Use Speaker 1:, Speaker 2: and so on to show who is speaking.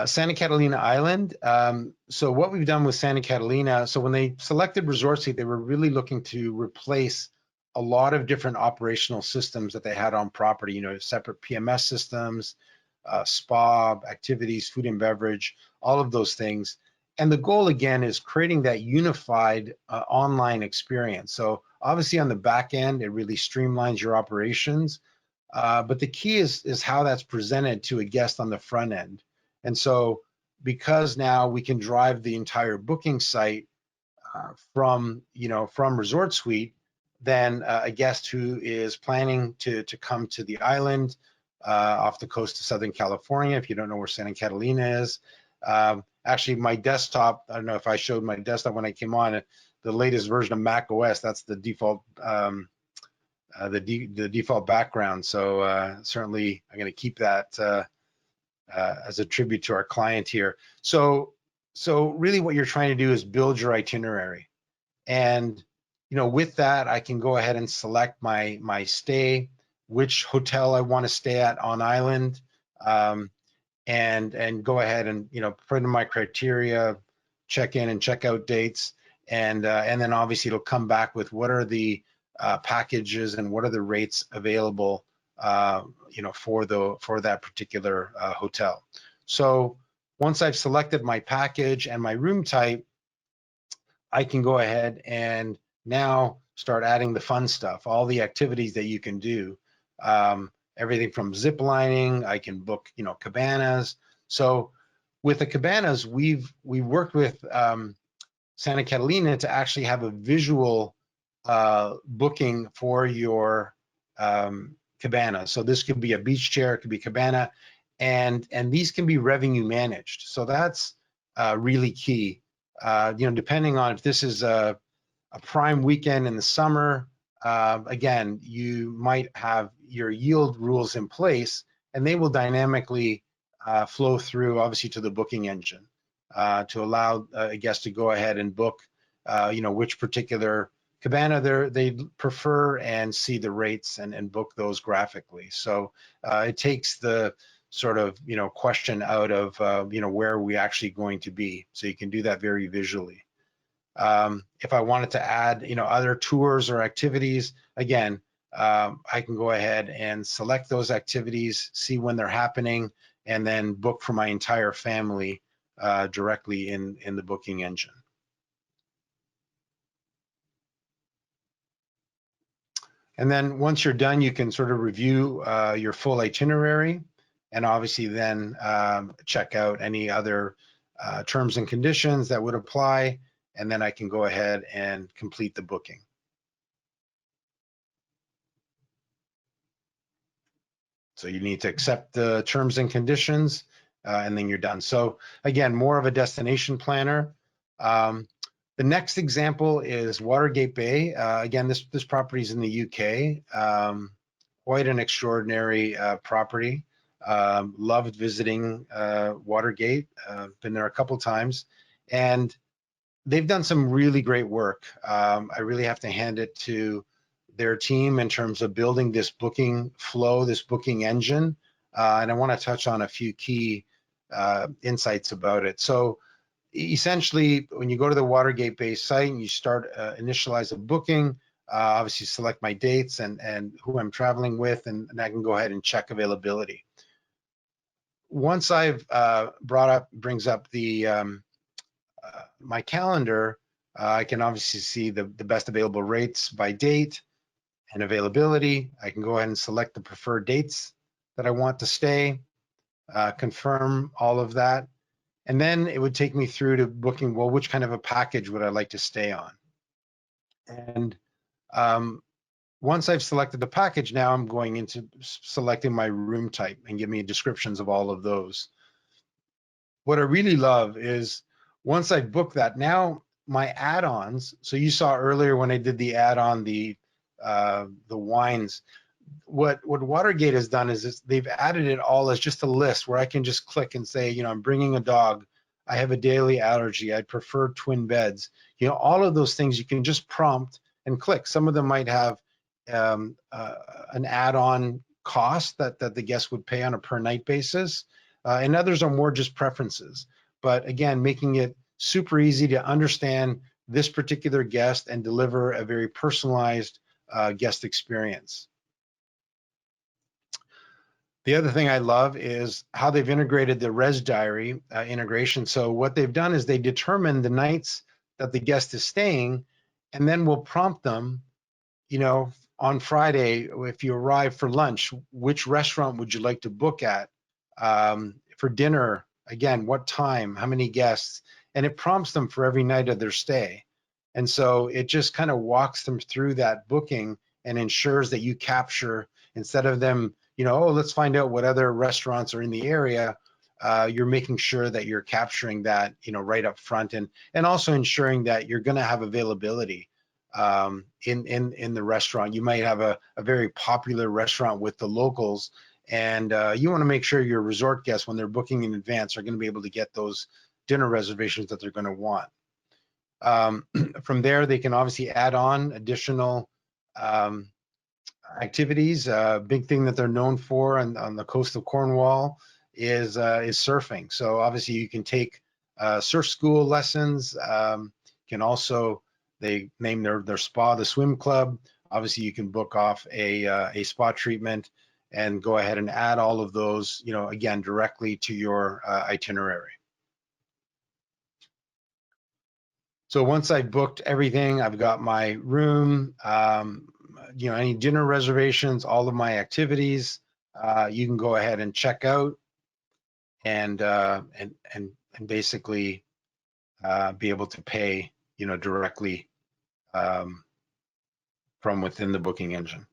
Speaker 1: Santa Catalina Island. So what we've done with Santa Catalina, so when they selected ResortSuite, they were really looking to replace a lot of different operational systems that they had on property, separate PMS systems, spa, activities, food and beverage, all of those things. And the goal, again, is creating that unified online experience. So obviously on the back end, it really streamlines your operations. But the key is how that's presented to a guest on the front end. And so because now we can drive the entire booking site from ResortSuite, then a guest who is planning to come to the island off the coast of Southern California, if you don't know where Santa Catalina is, actually my desktop, I don't know if I showed my desktop when I came on, the latest version of Mac OS, that's the default the default background. So certainly I'm going to keep that as a tribute to our client here. So really what you're trying to do is build your itinerary. And with that, I can go ahead and select my stay, which hotel I want to stay at on island, and go ahead and put in my criteria, check in and check out dates, and then obviously it'll come back with what are the packages and what are the rates available for that particular hotel. So once I've selected my package and my room type, I can go ahead and now start adding the fun stuff, all the activities that you can do. Everything from zip lining, I can book, cabanas. So with the cabanas, we worked with Santa Catalina to actually have a visual booking for your cabana. So this could be a beach chair, it could be cabana, and these can be revenue managed. So that's really key. Depending on if this is a prime weekend in the summer, again, you might have your yield rules in place, and they will dynamically flow through, obviously, to the booking engine to allow a guest to go ahead and book, which particular cabana they prefer and see the rates and book those graphically. So it takes the sort of question out of where are we actually going to be, so you can do that very visually. If I wanted to add other tours or activities, again, I can go ahead and select those activities, see when they're happening, and then book for my entire family directly in the booking engine. And then once you're done, you can sort of review your full itinerary, and obviously then check out any other terms and conditions that would apply, and then I can go ahead and complete the booking. So you need to accept the terms and conditions, and then you're done. So again, more of a destination planner. The next example is Watergate Bay. Again, this property is in the UK. Quite an extraordinary property. Loved visiting Watergate. Been there a couple times, and they've done some really great work. I really have to hand it to their team in terms of building this booking flow, this booking engine. And I want to touch on a few key insights about it. So essentially, when you go to the Watergate Bay site and you start initialize a booking, obviously select my dates and who I'm traveling with, and I can go ahead and check availability. Once I've brings up the my calendar, I can obviously see the best available rates by date and availability. I can go ahead and select the preferred dates that I want to stay, confirm all of that. And then it would take me through to booking, well, which kind of a package would I like to stay on? And once I've selected the package, now I'm going into selecting my room type and give me descriptions of all of those. What I really love is once I book that, now my add-ons, so you saw earlier when I did the add-on, the wines, what Watergate has done is they've added it all as just a list where I can just click and say, I'm bringing a dog, I have a daily allergy, I prefer twin beds, all of those things you can just prompt and click. Some of them might have an add-on cost that the guest would pay on a per night basis. and others are more just preferences. But again, making it super easy to understand this particular guest and deliver a very personalized guest experience. The other thing I love is how they've integrated the Res Diary integration. So what they've done is they determine the nights that the guest is staying, and then we'll prompt them, you know, on Friday, if you arrive for lunch, which restaurant would you like to book at? For dinner, again, what time, how many guests? And it prompts them for every night of their stay. And so it just kind of walks them through that booking and ensures that you capture, instead of them, you know, oh, let's find out what other restaurants are in the area, you're making sure that you're capturing that, you know, right up front, and also ensuring that you're going to have availability in the restaurant. You might have a very popular restaurant with the locals, and you want to make sure your resort guests, when they're booking in advance, are going to be able to get those dinner reservations that they're going to want. From there, they can obviously add on additional activities. Big thing that they're known for on the coast of Cornwall is surfing. So obviously you can take surf school lessons. Can also, they name their spa the swim club. Obviously you can book off a spa treatment and go ahead and add all of those, you know, again, directly to your itinerary. So once I've booked everything, I've got my room, you know, any dinner reservations, all of my activities, you can go ahead and check out and basically be able to pay, you know, directly from within the booking engine.